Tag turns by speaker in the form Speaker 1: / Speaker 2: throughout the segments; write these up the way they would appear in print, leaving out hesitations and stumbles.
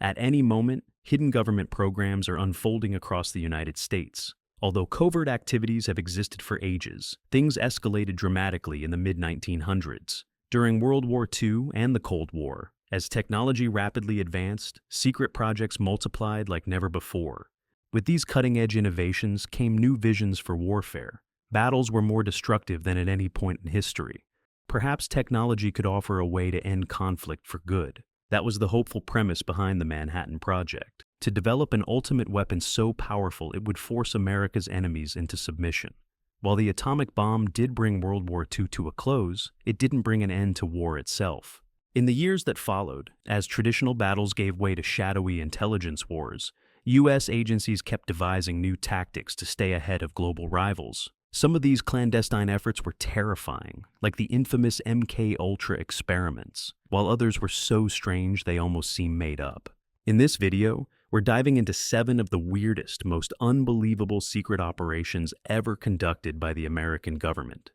Speaker 1: At any moment, hidden government programs are unfolding across the United States. Although covert activities have existed for ages, things escalated dramatically in the mid-1900s. During World War II and the Cold War, as technology rapidly advanced, secret projects multiplied like never before. With these cutting-edge innovations came new visions for warfare. Battles were more destructive than at any point in history. Perhaps technology could offer a way to end conflict for good. That was the hopeful premise behind the Manhattan Project, to develop an ultimate weapon so powerful it would force America's enemies into submission. While the atomic bomb did bring World War II to a close, it didn't bring an end to war itself. In the years that followed, as traditional battles gave way to shadowy intelligence wars, U.S. agencies kept devising new tactics to stay ahead of global rivals. Some of these clandestine efforts were terrifying, like the infamous MK-Ultra experiments, while others were so strange they almost seem made up. In this video, we're diving into 7 of the weirdest, most unbelievable secret operations ever conducted by the American government.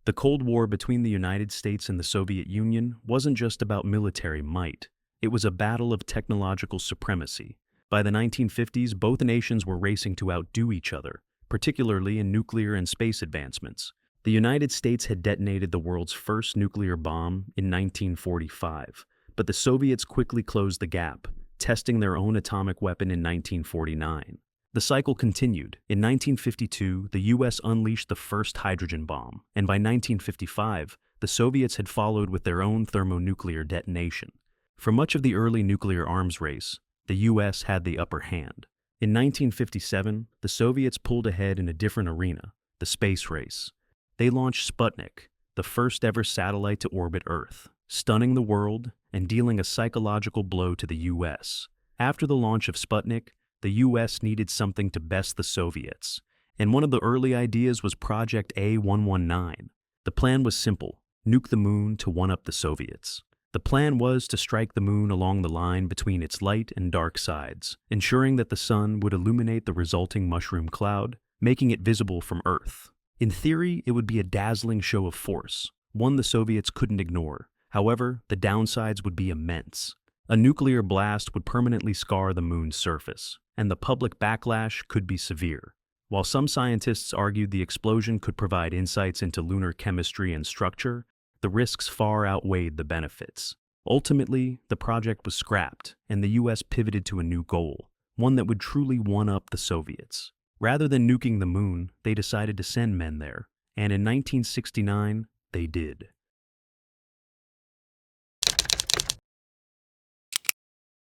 Speaker 1: The Cold War between the United States and the Soviet Union wasn't just about military might. It was a battle of technological supremacy. By the 1950s, both nations were racing to outdo each other, particularly in nuclear and space advancements. The United States had detonated the world's first nuclear bomb in 1945, but the Soviets quickly closed the gap, testing their own atomic weapon in 1949. The cycle continued. In 1952, the U.S. unleashed the first hydrogen bomb, and by 1955, the Soviets had followed with their own thermonuclear detonation. For much of the early nuclear arms race, the U.S. had the upper hand. In 1957, the Soviets pulled ahead in a different arena, the space race. They launched Sputnik, the first ever satellite to orbit Earth, stunning the world and dealing a psychological blow to the U.S. After the launch of Sputnik, the U.S. needed something to best the Soviets, and one of the early ideas was Project A119. The plan was simple: nuke the moon to one-up the Soviets. The plan was to strike the moon along the line between its light and dark sides, ensuring that the sun would illuminate the resulting mushroom cloud, making it visible from Earth. In theory, it would be a dazzling show of force, one the Soviets couldn't ignore. However, the downsides would be immense. A nuclear blast would permanently scar the moon's surface, and the public backlash could be severe. While some scientists argued the explosion could provide insights into lunar chemistry and structure, the risks far outweighed the benefits. Ultimately, the project was scrapped, and the U.S. pivoted to a new goal, one that would truly one-up the Soviets. Rather than nuking the moon, they decided to send men there, and in 1969, they did.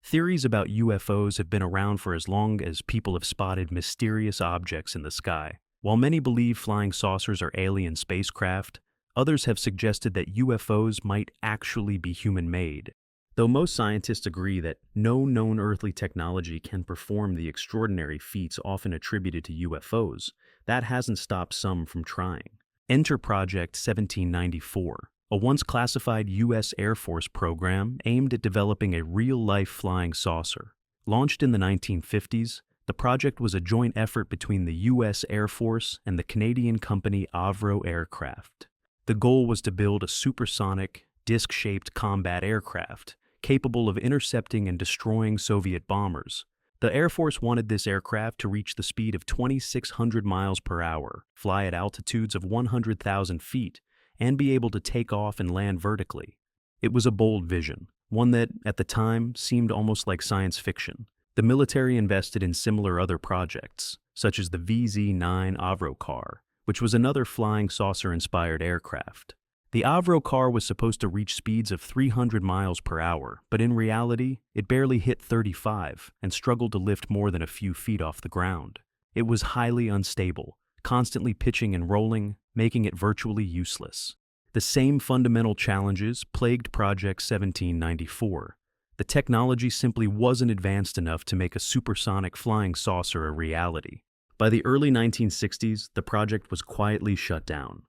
Speaker 1: Theories about UFOs have been around for as long as people have spotted mysterious objects in the sky. While many believe flying saucers are alien spacecraft, others have suggested that UFOs might actually be human-made. Though most scientists agree that no known earthly technology can perform the extraordinary feats often attributed to UFOs, that hasn't stopped some from trying. Enter Project 1794, a once classified U.S. Air Force program aimed at developing a real-life flying saucer. Launched in the 1950s, the project was a joint effort between the U.S. Air Force and the Canadian company Avro Aircraft. The goal was to build a supersonic, disc-shaped combat aircraft capable of intercepting and destroying Soviet bombers. The Air Force wanted this aircraft to reach the speed of 2,600 miles per hour, fly at altitudes of 100,000 feet, and be able to take off and land vertically. It was a bold vision, one that, at the time, seemed almost like science fiction. The military invested in similar other projects, such as the VZ-9 Avro car, which was another flying saucer-inspired aircraft. The Avro car was supposed to reach speeds of 300 miles per hour, but in reality, it barely hit 35 and struggled to lift more than a few feet off the ground. It was highly unstable, constantly pitching and rolling, making it virtually useless. The same fundamental challenges plagued Project 1794. The technology simply wasn't advanced enough to make a supersonic flying saucer a reality. By the early 1960s, the project was quietly shut down.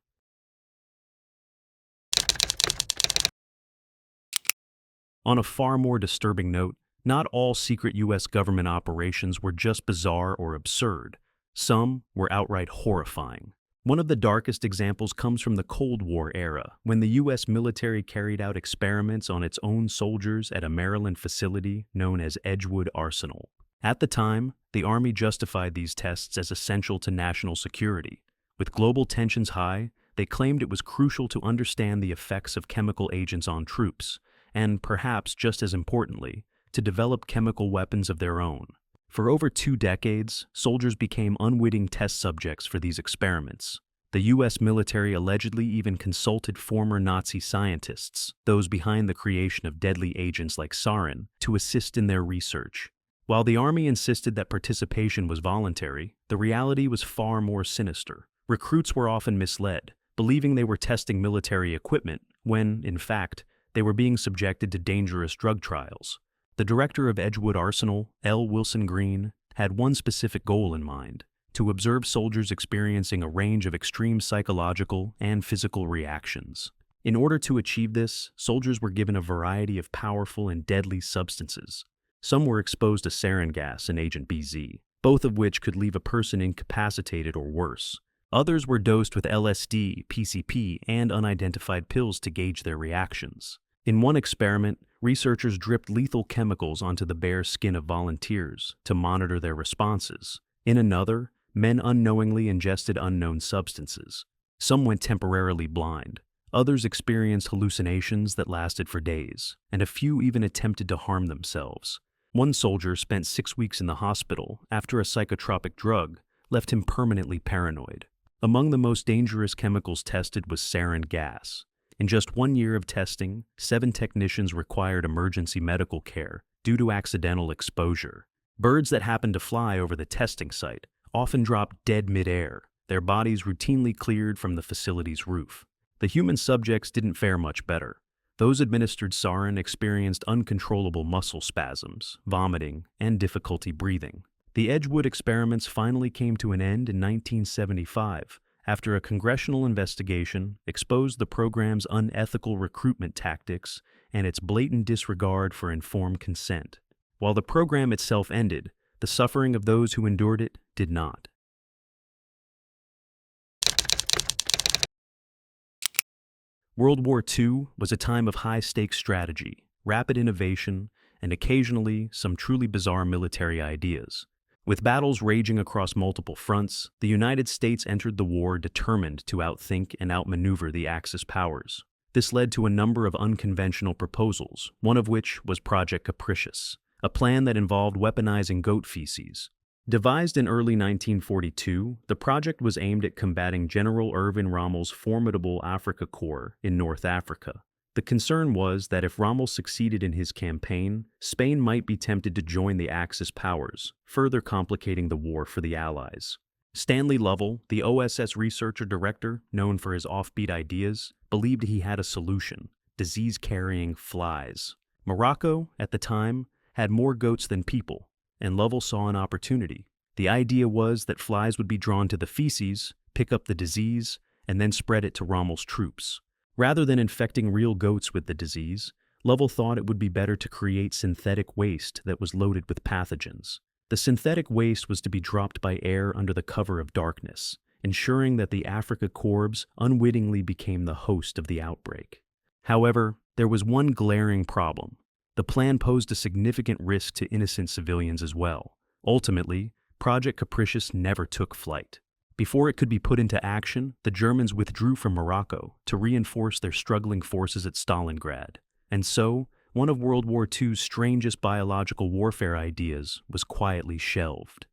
Speaker 1: On a far more disturbing note, not all secret U.S. government operations were just bizarre or absurd. Some were outright horrifying. One of the darkest examples comes from the Cold War era, when the U.S. military carried out experiments on its own soldiers at a Maryland facility known as Edgewood Arsenal. At the time, the Army justified these tests as essential to national security. With global tensions high, they claimed it was crucial to understand the effects of chemical agents on troops, and perhaps just as importantly, to develop chemical weapons of their own. For over 2 decades, soldiers became unwitting test subjects for these experiments. The U.S. military allegedly even consulted former Nazi scientists, those behind the creation of deadly agents like sarin, to assist in their research. While the Army insisted that participation was voluntary, the reality was far more sinister. Recruits were often misled, believing they were testing military equipment when, in fact, they were being subjected to dangerous drug trials. The director of Edgewood Arsenal, L. Wilson Green, had one specific goal in mind: to observe soldiers experiencing a range of extreme psychological and physical reactions. In order to achieve this, soldiers were given a variety of powerful and deadly substances. Some were exposed to sarin gas and Agent BZ, both of which could leave a person incapacitated or worse. Others were dosed with LSD, PCP, and unidentified pills to gauge their reactions. In one experiment, researchers dripped lethal chemicals onto the bare skin of volunteers to monitor their responses. In another, men unknowingly ingested unknown substances. Some went temporarily blind. Others experienced hallucinations that lasted for days, and a few even attempted to harm themselves. One soldier spent 6 weeks in the hospital after a psychotropic drug left him permanently paranoid. Among the most dangerous chemicals tested was sarin gas. In just 1 year of testing, 7 technicians required emergency medical care due to accidental exposure. Birds that happened to fly over the testing site often dropped dead mid-air, their bodies routinely cleared from the facility's roof. The human subjects didn't fare much better. Those administered sarin experienced uncontrollable muscle spasms, vomiting, and difficulty breathing. The Edgewood experiments finally came to an end in 1975, after a congressional investigation exposed the program's unethical recruitment tactics and its blatant disregard for informed consent. While the program itself ended, the suffering of those who endured it did not. World War II was a time of high-stakes strategy, rapid innovation, and occasionally some truly bizarre military ideas. With battles raging across multiple fronts, the United States entered the war determined to outthink and outmaneuver the Axis powers. This led to a number of unconventional proposals, one of which was Project Capricious, a plan that involved weaponizing goat feces. Devised in early 1942, the project was aimed at combating General Erwin Rommel's formidable Afrika Korps in North Africa. The concern was that if Rommel succeeded in his campaign, Spain might be tempted to join the Axis powers, further complicating the war for the Allies. Stanley Lovell, the OSS researcher director, known for his offbeat ideas, believed he had a solution: disease-carrying flies. Morocco, at the time, had more goats than people, and Lovell saw an opportunity. The idea was that flies would be drawn to the feces, pick up the disease, and then spread it to Rommel's troops. Rather than infecting real goats with the disease, Lovell thought it would be better to create synthetic waste that was loaded with pathogens. The synthetic waste was to be dropped by air under the cover of darkness, ensuring that the Afrika Korps unwittingly became the host of the outbreak. However, there was one glaring problem. The plan posed a significant risk to innocent civilians as well. Ultimately, Project Capricious never took flight. Before it could be put into action, the Germans withdrew from Morocco to reinforce their struggling forces at Stalingrad. And so, one of World War II's strangest biological warfare ideas was quietly shelved.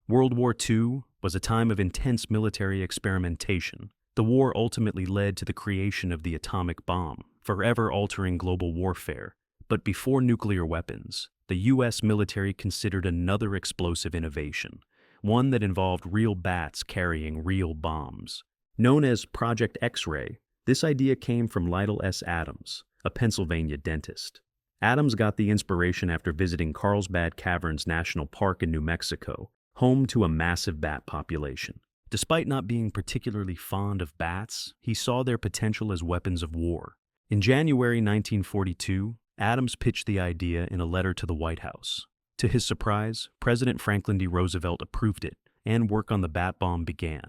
Speaker 1: World War II was a time of intense military experimentation. The war ultimately led to the creation of the atomic bomb, forever altering global warfare. But before nuclear weapons, the U.S. military considered another explosive innovation, one that involved real bats carrying real bombs. Known as Project X-ray, this idea came from Lytle S. Adams, a Pennsylvania dentist. Adams got the inspiration after visiting Carlsbad Caverns National Park in New Mexico, home to a massive bat population. Despite not being particularly fond of bats, he saw their potential as weapons of war. In January 1942, Adams pitched the idea in a letter to the White House. To his surprise, President Franklin D. Roosevelt approved it, and work on the bat bomb began.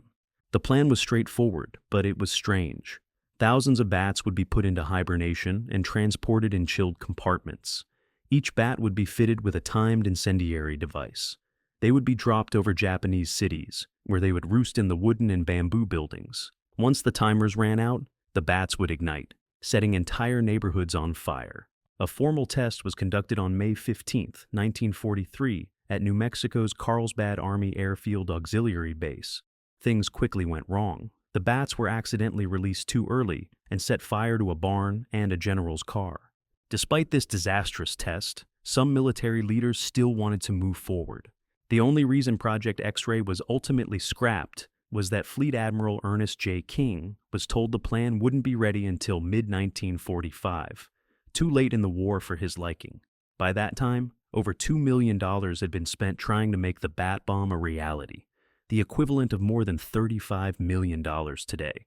Speaker 1: The plan was straightforward, but it was strange. Thousands of bats would be put into hibernation and transported in chilled compartments. Each bat would be fitted with a timed incendiary device. They would be dropped over Japanese cities, where they would roost in the wooden and bamboo buildings. Once the timers ran out, the bats would ignite, setting entire neighborhoods on fire. A formal test was conducted on May 15, 1943, at New Mexico's Carlsbad Army Airfield Auxiliary Base. Things quickly went wrong. The bats were accidentally released too early and set fire to a barn and a general's car. Despite this disastrous test, some military leaders still wanted to move forward. The only reason Project X-Ray was ultimately scrapped was that Fleet Admiral Ernest J. King was told the plan wouldn't be ready until mid-1945, too late in the war for his liking. By that time, over $2 million had been spent trying to make the bat bomb a reality, the equivalent of more than $35 million today.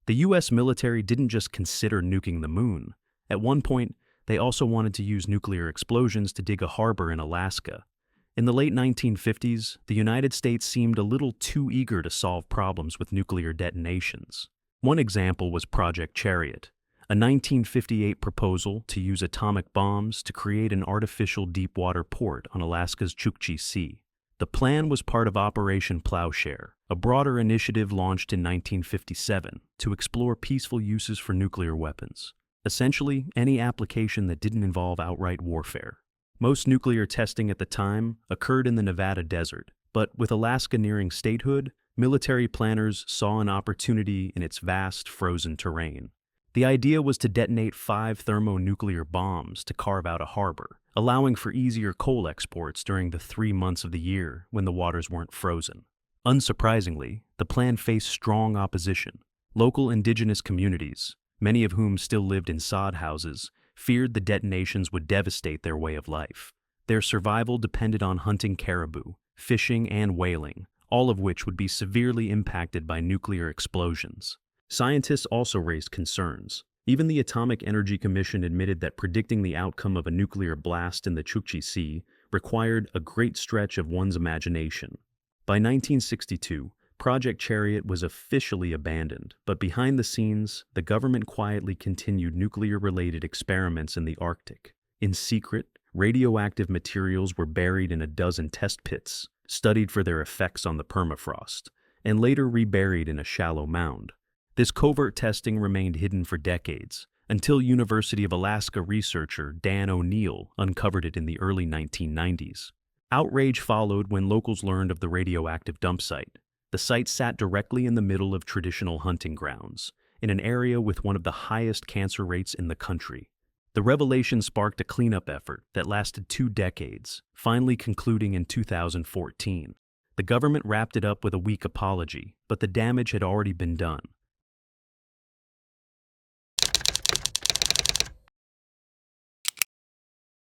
Speaker 1: The U.S. military didn't just consider nuking the moon. At one point, they also wanted to use nuclear explosions to dig a harbor in Alaska. In the late 1950s, the United States seemed a little too eager to solve problems with nuclear detonations. One example was Project Chariot, a 1958 proposal to use atomic bombs to create an artificial deepwater port on Alaska's Chukchi Sea. The plan was part of Operation Plowshare, a broader initiative launched in 1957 to explore peaceful uses for nuclear weapons. Essentially, any application that didn't involve outright warfare. Most nuclear testing at the time occurred in the Nevada desert, but with Alaska nearing statehood, military planners saw an opportunity in its vast frozen terrain. The idea was to detonate 5 thermonuclear bombs to carve out a harbor, allowing for easier coal exports during the 3 months of the year when the waters weren't frozen. Unsurprisingly, the plan faced strong opposition. Local indigenous communities, many of whom still lived in sod houses, feared the detonations would devastate their way of life. Their survival depended on hunting caribou, fishing, and whaling, all of which would be severely impacted by nuclear explosions. Scientists also raised concerns. Even the Atomic Energy Commission admitted that predicting the outcome of a nuclear blast in the Chukchi Sea required a great stretch of one's imagination. By 1962, Project Chariot was officially abandoned, but behind the scenes, the government quietly continued nuclear-related experiments in the Arctic. In secret, radioactive materials were buried in a dozen test pits, studied for their effects on the permafrost, and later reburied in a shallow mound. This covert testing remained hidden for decades, until University of Alaska researcher Dan O'Neill uncovered it in the early 1990s. Outrage followed when locals learned of the radioactive dump site. The site sat directly in the middle of traditional hunting grounds, in an area with one of the highest cancer rates in the country. The revelation sparked a cleanup effort that lasted 2 decades, finally concluding in 2014. The government wrapped it up with a weak apology, but the damage had already been done.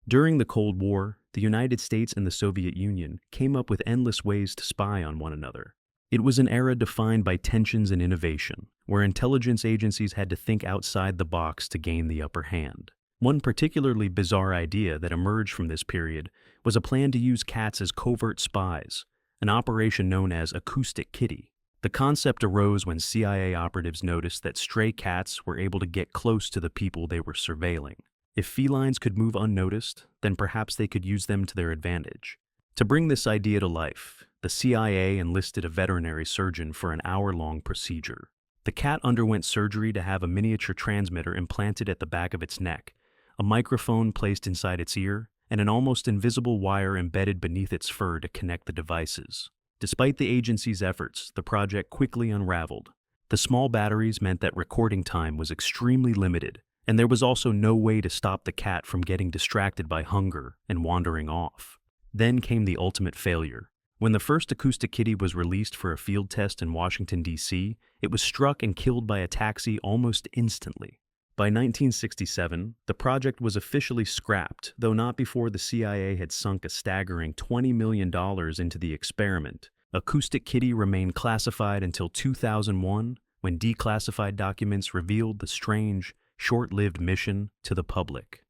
Speaker 1: During the Cold War, the United States and the Soviet Union came up with endless ways to spy on one another. It was an era defined by tensions and innovation, where intelligence agencies had to think outside the box to gain the upper hand. One particularly bizarre idea that emerged from this period was a plan to use cats as covert spies, an operation known as Acoustic Kitty. The concept arose when CIA operatives noticed that stray cats were able to get close to the people they were surveilling. If felines could move unnoticed, then perhaps they could use them to their advantage. To bring this idea to life, the CIA enlisted a veterinary surgeon for an hour-long procedure. The cat underwent surgery to have a miniature transmitter implanted at the back of its neck, a microphone placed inside its ear, and an almost invisible wire embedded beneath its fur to connect the devices. Despite the agency's efforts, the project quickly unraveled. The small batteries meant that recording time was extremely limited, and there was also no way to stop the cat from getting distracted by hunger and wandering off. Then came the ultimate failure. When the first Acoustic Kitty was released for a field test in Washington, D.C., it was struck and killed by a taxi almost instantly. By 1967, the project was officially scrapped, though not before the CIA had sunk a staggering $20 million into the experiment. Acoustic Kitty remained classified until 2001, when declassified documents revealed the strange, short-lived mission to the public.